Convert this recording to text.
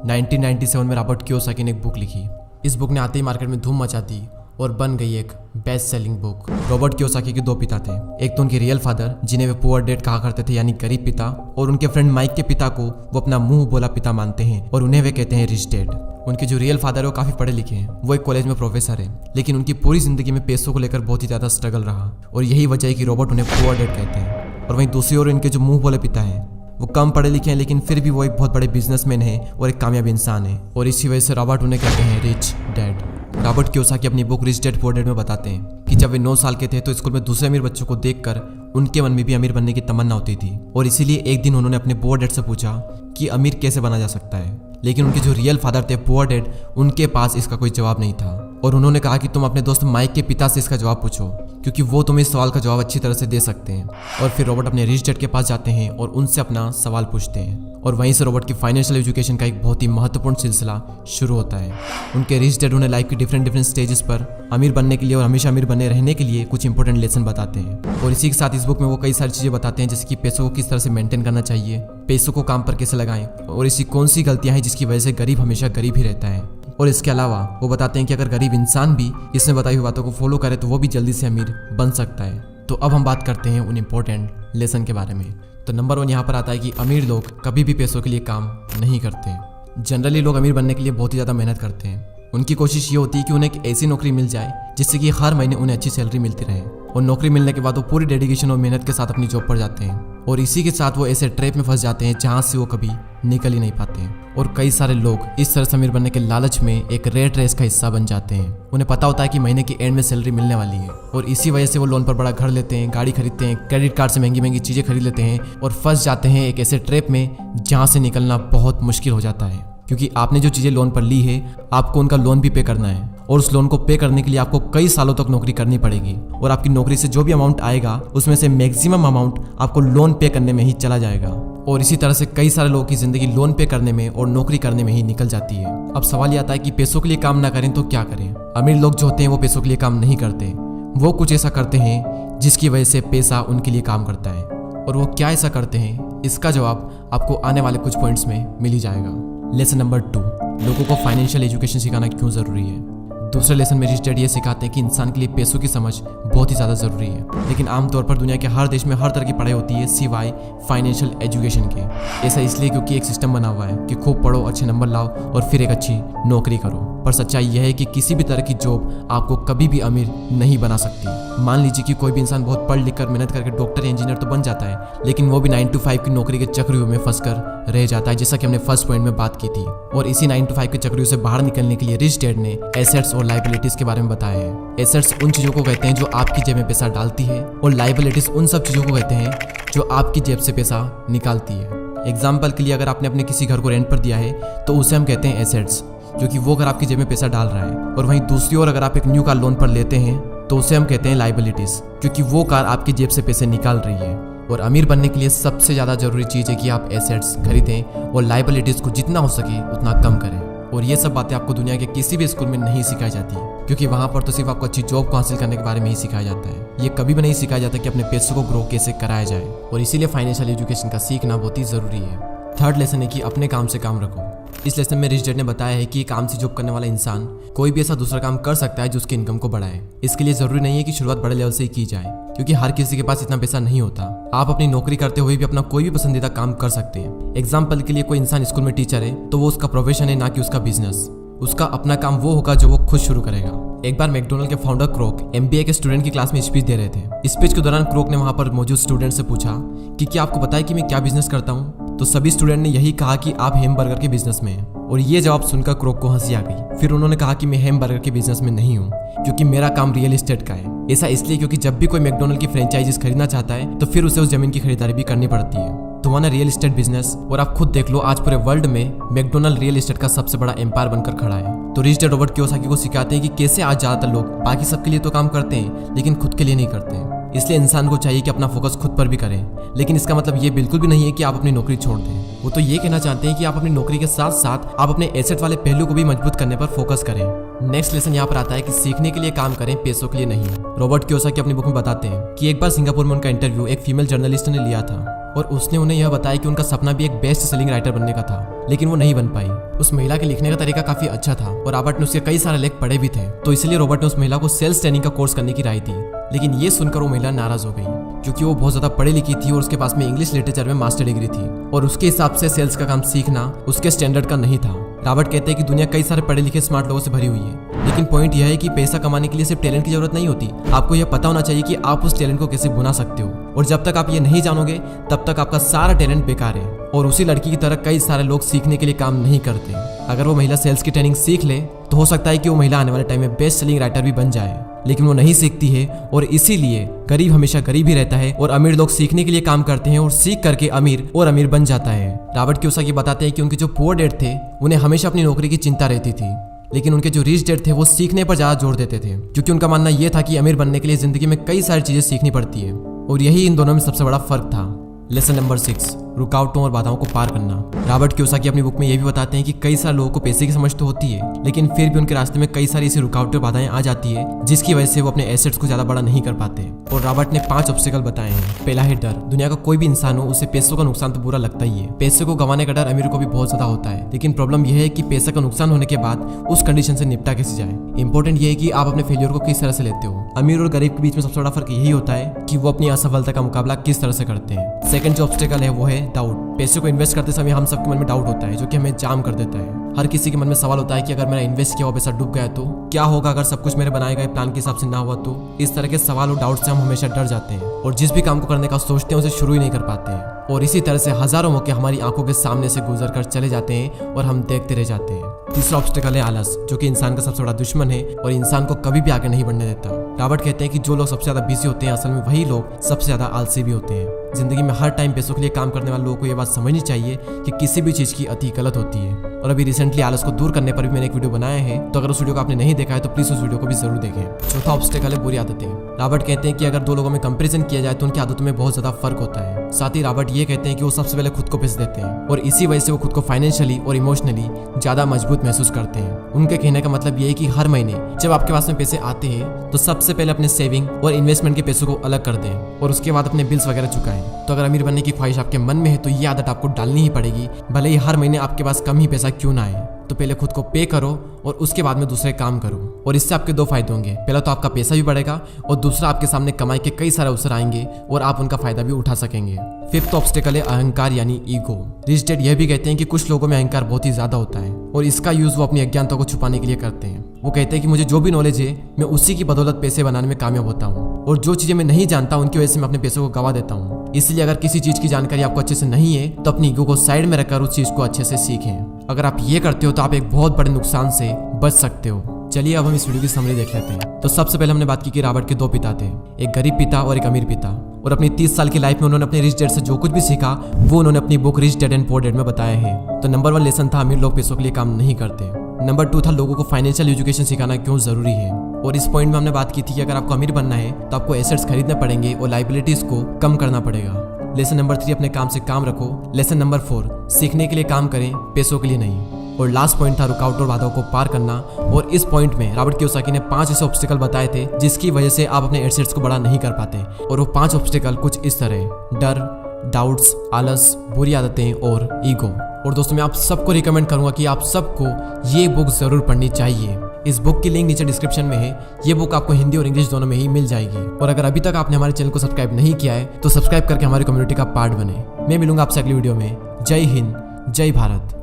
1997 में Robert Kiyosaki ने एक बुक लिखी। इस बुक ने आते ही मार्केट में धूम मचा दी और बन गई एक best selling book. Robert Kiyosaki के दो पिता थे, एक तो उनके रियल फादर जिन्हें वे पुअर डैड कहा करते थे यानी गरीब पिता, और उनके फ्रेंड माइक के पिता को वो अपना मुंह बोला पिता मानते हैं और उन्हें वे कहते हैं रिच डैड। उनके जो रियल फादर है वो काफी पढ़े लिखे हैं, वो एक कॉलेज में प्रोफेसर है, लेकिन उनकी पूरी जिंदगी में पैसों को लेकर बहुत ही ज्यादा स्ट्रगल रहा और यही वजह है कि रॉबर्ट उन्हें पुअर डैड कहते हैं। और वहीं दूसरी ओर इनके जो मुंह बोले पिता हैं वो कम पढ़े लिखे हैं, लेकिन फिर भी वो एक बहुत बड़े बिजनेसमैन है और एक कामयाब इंसान है, और इसी वजह से रॉबर्ट उन्हें कहते हैं रिच डैड। रॉबर्ट कियोसाकी अपनी book rich dad poor dad में बताते हैं कि जब वे 9 साल के थे तो स्कूल में दूसरे अमीर बच्चों को देखकर उनके मन में भी अमीर बनने की तमन्ना होती थी, और इसीलिए एक दिन उन्होंने अपने पुअर डैड से पूछा कि अमीर कैसे बना जा सकता है। लेकिन उनके जो रियल फादर थे पुअर डैड, उनके पास इसका कोई जवाब नहीं था, और उन्होंने कहा कि तुम अपने दोस्त माइक के पिता से इसका जवाब पूछो, क्योंकि वो तुम्हें इस सवाल का जवाब अच्छी तरह से दे सकते हैं। और फिर रॉबर्ट अपने रिच डैड के पास जाते हैं और उनसे अपना सवाल पूछते हैं, और वहीं से रॉबर्ट की फाइनेंशियल एजुकेशन का एक बहुत ही महत्वपूर्ण सिलसिला शुरू होता है। उनके रिच डैड उन्हें लाइफ की डिफरेंट स्टेजेस पर अमीर बनने के लिए और हमेशा अमीर बने रहने के लिए कुछ इंपॉर्टेंट लेसन बताते हैं। और इसी के साथ इस बुक में वो कई सारी चीजें बताते हैं, जैसे कि पैसों को किस तरह से मेंटेन करना चाहिए, पैसों को काम पर कैसे लगाएं, और ऐसी कौन सी गलतियां हैं जिसकी वजह से गरीब हमेशा गरीब ही रहता है। और इसके अलावा वो बताते हैं कि अगर गरीब इंसान भी इसमें बताई हुई बातों को फॉलो करे तो वो भी जल्दी से अमीर बन सकता है। तो अब हम बात करते हैं उन इम्पोर्टेंट लेसन के बारे में। तो नंबर 1 यहाँ पर आता है कि अमीर लोग कभी भी पैसों के लिए काम नहीं करते। जनरली लोग अमीर बनने के लिए बहुत ही ज़्यादा मेहनत करते हैं। उनकी कोशिश ये होती है कि उन्हें एक ऐसी नौकरी मिल जाए जिससे कि हर महीने उन्हें अच्छी सैलरी मिलती रहे, और नौकरी मिलने के बाद वो पूरी डेडिकेशन और मेहनत के साथ अपनी जॉब पर जाते हैं, और इसी के साथ वो ऐसे ट्रैप में फंस जाते हैं जहाँ से वो कभी निकल ही नहीं पाते हैं। और कई सारे लोग इस तरह से अमीर बनने के लालच में एक रेट रेस का हिस्सा बन जाते हैं। उन्हें पता होता है कि महीने के एंड में सैलरी मिलने वाली है, और इसी वजह से वो लोन पर बड़ा घर लेते हैं, गाड़ी खरीदते हैं, क्रेडिट कार्ड से महंगी महंगी चीज़ें खरीद लेते हैं, और फंस जाते हैं एक ऐसे ट्रैप में जहाँ से निकलना बहुत मुश्किल हो जाता है। क्योंकि आपने जो चीज़ें लोन पर ली है आपको उनका लोन भी पे करना है, और उस लोन को पे करने के लिए आपको कई सालों तक नौकरी करनी पड़ेगी, और आपकी नौकरी से जो भी अमाउंट आएगा उसमें से मैक्सिमम अमाउंट आपको लोन पे करने में ही चला जाएगा। और इसी तरह से कई सारे लोगों की जिंदगी लोन पे करने में और नौकरी करने में ही निकल जाती है। अब सवाल ये आता है कि पैसों के लिए काम ना करें तो क्या करें। अमीर लोग जो होते हैं वो पैसों के लिए काम नहीं करते, वो कुछ ऐसा करते हैं जिसकी वजह से पैसा उनके लिए काम करता है। और वो क्या ऐसा करते हैं, इसका जवाब आपको आने वाले कुछ पॉइंट्स में मिल ही जाएगा। लेसन नंबर 2, लोगों को फाइनेंशियल एजुकेशन सिखाना क्यों ज़रूरी है। दूसरे लेसन में रिच डैड ये सिखाते हैं कि इंसान के लिए पैसों की समझ बहुत ही ज़्यादा ज़रूरी है, लेकिन आमतौर पर दुनिया के हर देश में हर तरह की पढ़ाई होती है सिवाय फाइनेंशियल एजुकेशन के। ऐसा इसलिए क्योंकि एक सिस्टम बना हुआ है कि खूब पढ़ो, अच्छे नंबर लाओ और फिर एक अच्छी नौकरी करो। पर सच्चाई यह है कि किसी भी तरह की जॉब आपको कभी भी अमीर नहीं बना सकती। मान लीजिए कि कोई भी इंसान बहुत पढ़ लिख कर मेहनत करके डॉक्टर या इंजीनियर तो बन जाता है, लेकिन वो भी 9 to 5 की नौकरी के चक्रव्यूह में फंसकर रह जाता है, जैसा कि हमने फर्स्ट पॉइंट में बात की थी। और इसी 9 to 5 के चक्रव्यूह से बाहर निकलने के लिए रिच डैड ने एसेट्स और लायबिलिटीज के बारे में बताया है। एसेट्स उन चीजों को कहते हैं जो आपकी जेब में पैसा डालती है, और लायबिलिटीज उन सब चीजों को कहते हैं जो आपकी जेब से पैसा निकालती है। एग्जाम्पल के लिए अगर आपने अपने किसी घर को रेंट पर दिया है तो उसे हम कहते हैं एसेट्स, क्योंकि वो घर आपकी जेब में पैसा डाल रहा है। और वहीं दूसरी ओर अगर आप एक न्यू कार लोन पर लेते हैं तो उसे हम कहते हैं लायबिलिटीज, क्योंकि वो कार आपकी जेब से पैसे निकाल रही है। और अमीर बनने के लिए सबसे ज़्यादा जरूरी चीज़ है कि आप एसेट्स खरीदें और लायबिलिटीज को जितना हो सके उतना कम करें। और ये सब बातें आपको दुनिया के किसी भी स्कूल में नहीं सिखाई जाती, क्योंकि वहाँ पर तो सिर्फ आपको अच्छी जॉब को हासिल करने के बारे में ही सिखाया जाता है। ये कभी भी नहीं सिखाया जाता कि अपने पैसों को ग्रो कैसे कराया जाए, और इसीलिए फाइनेंशियल एजुकेशन का सीखना बहुत ही ज़रूरी है। थर्ड लेसन है कि अपने काम से काम रखो। इस लेसन में रिच डैड ने बताया है कि काम से जॉब करने वाला इंसान कोई भी ऐसा दूसरा काम कर सकता है जो उसकी इनकम को बढ़ाए। इसके लिए जरूरी नहीं है कि शुरुआत बड़े लेवल से ही की जाए, क्योंकि हर किसी के पास इतना पैसा नहीं होता। आप अपनी नौकरी करते हुए भी अपना कोई भी पसंदीदा काम कर सकते हैं। एग्जाम्पल के लिए कोई इंसान स्कूल में टीचर है तो वो उसका प्रोफेशन है, ना कि उसका बिजनेस। उसका अपना काम वो होगा जो वो खुद शुरू करेगा। एक बार मैकडोनल्ड के फाउंडर क्रोक MBA के स्टूडेंट की क्लास में स्पीच दे रहे थे। स्पीच के दौरान क्रोक ने वहां पर मौजूद स्टूडेंट से पूछा कि क्या आपको पता है कि मैं क्या बिजनेस करता हूँ। तो सभी स्टूडेंट ने यही कहा कि आप हैमबर्गर के बिजनेस में हैं। और ये जवाब सुनकर क्रोक को हंसी आ गई। फिर उन्होंने कहा कि मैं हैमबर्गर के बिजनेस में नहीं हूँ, क्योंकि मेरा काम रियल एस्टेट का है। ऐसा इसलिए क्योंकि जब भी कोई मैकडोनल्ड की फ्रेंचाइजीज खरीदना चाहता है तो फिर उसे उस जमीन की खरीदारी भी करनी पड़ती है। तुम्हारा रियल एस्टेट बिजनेस, और आप खुद देख लो आज पूरे वर्ल्ड में मैकडोनल्ड रियल एस्टेट का सबसे बड़ा एम्पायर बनकर खड़ा है। तो रिच डैड रॉबर्ट कियोसाकी को सिखाते हैं कि कैसे आज ज्यादातर लोग बाकी सबके लिए तो काम करते हैं लेकिन खुद के लिए नहीं करते। इसलिए इंसान को चाहिए कि अपना फोकस खुद पर भी करें, लेकिन इसका मतलब ये बिल्कुल भी नहीं है कि आप अपनी नौकरी छोड़ दें। वो तो ये कहना चाहते हैं कि आप अपनी नौकरी के साथ साथ आप अपने एसेट वाले पहलू को भी मजबूत करने पर फोकस करें। नेक्स्ट लेसन यहाँ पर आता है कि सीखने के लिए काम करें, पैसों के लिए नहीं। रॉबर्ट कियोसाकी अपनी बुक में बताते हैं कि एक बार सिंगापुर में उनका इंटरव्यू एक फीमेल जर्नलिस्ट ने लिया था। और उसने उन्हें यह बताया कि उनका सपना भी एक बेस्ट सेलिंग राइटर बनने का था, लेकिन वो नहीं बन पाई। उस महिला के लिखने का तरीका काफी अच्छा था और रॉबर्ट ने उसके कई सारे लेख पढ़े भी थे, तो इसलिए रॉबर्ट ने उस महिला को सेल्स ट्रेनिंग का कोर्स करने की राय दी। लेकिन ये सुनकर वो महिला नाराज हो गई, क्योंकि वो बहुत ज्यादा पढ़ी लिखी थी और उसके पास में इंग्लिश लिटरेचर में मास्टर डिग्री थी और उसके हिसाब से सेल्स का काम सीखना उसके स्टैंडर्ड का नहीं था। रॉबर्ट कहते हैं कि दुनिया कई सारे पढ़े लिखे स्मार्ट लोगों से भरी हुई है, लेकिन पॉइंट यह है कि पैसा कमाने के लिए सिर्फ टैलेंट की जरूरत नहीं होती। आपको यह पता होना चाहिए कि आप उस टैलेंट को कैसे भुना सकते हो, और जब तक आप ये नहीं जानोगे तब तक आपका सारा टैलेंट बेकार है। और उसी लड़की की तरह कई सारे लोग सीखने के लिए काम नहीं करते। अगर वो महिला सेल्स की ट्रेनिंग सीख ले तो हो सकता है कि वो महिला आने वाले टाइम में बेस्ट सेलिंग राइटर भी बन जाए, लेकिन वो नहीं सीखती है और इसीलिए गरीब हमेशा गरीब ही रहता है और अमीर लोग सीखने के लिए काम करते हैं और सीख करके अमीर और अमीर बन जाता है। रॉबर्ट कियोसाकी बताते हैं कि उनके जो पुअर डैड थे उन्हें हमेशा अपनी नौकरी की चिंता रहती थी, लेकिन उनके जो रिच डैड थे वो सीखने पर ज्यादा जोर देते थे, क्योंकि उनका मानना यह था कि अमीर बनने के लिए जिंदगी में कई सारी चीजें सीखनी पड़ती है, और यही इन दोनों में सबसे बड़ा फर्क था। लेसन नंबर 6, रुकावटों और बाधाओं को पार करना। रॉबर्ट कियोसाकी अपनी बुक में यह भी बताते हैं कि कई सारे लोगों को पैसे की समझ तो होती है, लेकिन फिर भी उनके रास्ते में कई सारी ऐसी रुकावटें और बाधाएं आ जाती है जिसकी वजह से वो अपने एसेट्स को ज्यादा बड़ा नहीं कर पाते। और रॉबर्ट ने 5 ऑब्स्टिकल बताए हैं। पहला है डर। दुनिया का कोई भी इंसान हो उसे पैसों का नुकसान तो बुरा लगता ही है। पैसे को गंवाने का डर अमीर को भी बहुत ज्यादा होता है, लेकिन प्रॉब्लम यह है कि पैसे का नुकसान होने के बाद उस कंडीशन से निपटा कैसे जाए। इंपॉर्टेंट ये है कि आप अपने फेलियर को किस तरह से लेते हो। अमीर और गरीब के बीच में सबसे बड़ा फर्क यही होता है कि वो अपनी असफलता का मुकाबला किस तरह से करते हैं। सेकंड जो ऑब्स्टिकल है वो है डाउट। पैसे को इन्वेस्ट करते समय हम सबके मन में डाउट होता है, जो कि हमें जाम कर देता है। हर किसी के मन में सवाल होता है कि अगर मेरा इन्वेस्ट किया हुआ पैसा डूब गया तो क्या होगा, अगर सब कुछ मेरे बनाए गए प्लान के हिसाब से ना हुआ तो। इस तरह के सवाल और डाउट से हम हमेशा डर जाते हैं और जिस भी काम को करने का सोचते हैं उसे शुरू ही नहीं कर पाते हैं, और इसी तरह से हजारों मौके हमारी आंखों के सामने से गुजर कर चले जाते हैं और हम देखते रह जाते हैं। तीसरा ऑब्स्टिकल है आलस, जो कि इंसान का सबसे बड़ा दुश्मन है और इंसान को कभी भी आगे नहीं बढ़ने देता। रॉबर्ट कहते हैं कि जो लोग सबसे ज्यादा बिजी होते हैं असल में वही लोग सबसे ज्यादा आलसी भी होते हैं। जिंदगी में हर टाइम पैसों के लिए काम करने वाले लोगों को यह बात समझनी चाहिए कि किसी भी चीज की अति गलत होती है। और अभी रिसेंटली आलस को दूर करने पर भी मैंने एक वीडियो बनाया है, तो अगर उस वीडियो को आपने नहीं देखा है तो प्लीज उस वीडियो को भी जरूर देखें। चौथा ऑब्स्टिकल है बुरी आदतें। रॉबर्ट कहते हैं कि अगर दो लोगों में कंपैरिजन किया जाए तो उनकी आदतों में बहुत ज्यादा फर्क होता है। साथ ही रॉबर्ट ये कहते हैं कि वो सबसे पहले खुद को पैसे देते हैं और इसी वजह से वो खुद को फाइनेंशियली और इमोशनली ज्यादा मजबूत महसूस करते हैं। उनके कहने का मतलब ये है कि हर महीने जब आपके पास में पैसे आते हैं तो सबसे पहले अपने सेविंग और इन्वेस्टमेंट के पैसों को अलग कर दें और उसके बाद अपने बिल्स वगैरह चुकाएं। तो अगर अमीर बनने की ख्वाहिश आपके मन में है तो ये आदत आपको डालनी ही पड़ेगी, भले ही हर महीने आपके पास कम ही पैसा क्यों ना आए। तो पहले खुद को पे करो और उसके बाद में दूसरे काम करो, और इससे आपके 2 फायदे होंगे। पहला तो आपका पैसा भी बढ़ेगा और दूसरा आपके सामने कमाई के कई सारे अवसर आएंगे और आप उनका फायदा भी उठा सकेंगे। फिफ्थ ऑब्स्टिकल है अहंकार यानी ईगो। रिच डैड यह भी कहते हैं कि कुछ लोगों में अहंकार बहुत ही ज्यादा होता है और इसका यूज वो अपनी अज्ञानता को छुपाने के लिए करते हैं। वो कहते हैं कि मुझे जो भी नॉलेज है मैं उसी की बदौलत पैसे बनाने में कामयाब होता हूँ, और जो चीजें मैं नहीं जानता उनकी वजह से मैं अपने पैसों को गवा देता हूँ। इसलिए अगर किसी चीज की जानकारी आपको अच्छे से नहीं है तो अपनी ईगो को साइड में रखकर उस चीज को अच्छे से सीखें। अगर आप ये करते हो तो आप एक बहुत बड़े नुकसान से बच सकते हो। चलिए अब हम इस वीडियो की समरी देख लेते हैं। तो सबसे पहले हमने बात की कि रॉबर्ट के 2 पिता थे, एक गरीब पिता और एक अमीर पिता, और अपनी 30 साल की लाइफ में उन्होंने अपने रिच डैड से जो कुछ भी सीखा वो उन्होंने अपनी book rich dad and poor dad में बताया है। तो नंबर 1 लेसन था अमीर लोग पैसों के लिए काम नहीं करते। नंबर 2 था लोगों को फाइनेंशियल एजुकेशन सिखाना क्यों जरूरी है, और इस पॉइंट में हमने बात की थी कि अगर आपको अमीर बनना है तो आपको एसेट्स खरीदने पड़ेंगे और लाइबिलिटीज को कम करना पड़ेगा। लेसन नंबर 3 अपने काम से काम रखो। लेसन नंबर 4 सीखने के लिए काम करें, पैसों के लिए नहीं। और लास्ट पॉइंट था रुकावट और बाधाओं को पार करना, और इस पॉइंट में रॉबर्ट कियोसाकी ने 5 ऐसे ऑब्स्टिकल बताए थे जिसकी वजह से आप अपने एसेट्स को बड़ा नहीं कर पाते, और वो 5 ऑब्स्टिकल कुछ इस तरह: डर, डाउट्स, आलस, बुरी आदतें और ईगो। और दोस्तों मैं आप सबको रिकमेंड करूंगा कि आप सबको ये बुक जरूर पढ़नी चाहिए। इस बुक की लिंक नीचे डिस्क्रिप्शन में है। ये बुक आपको हिंदी और इंग्लिश दोनों में ही मिल जाएगी। और अगर अभी तक आपने हमारे चैनल को सब्सक्राइब नहीं किया है तो सब्सक्राइब करके हमारी कम्युनिटी का पार्ट बने। मैं मिलूंगा आपसे अगली वीडियो में। जय हिंद, जय भारत।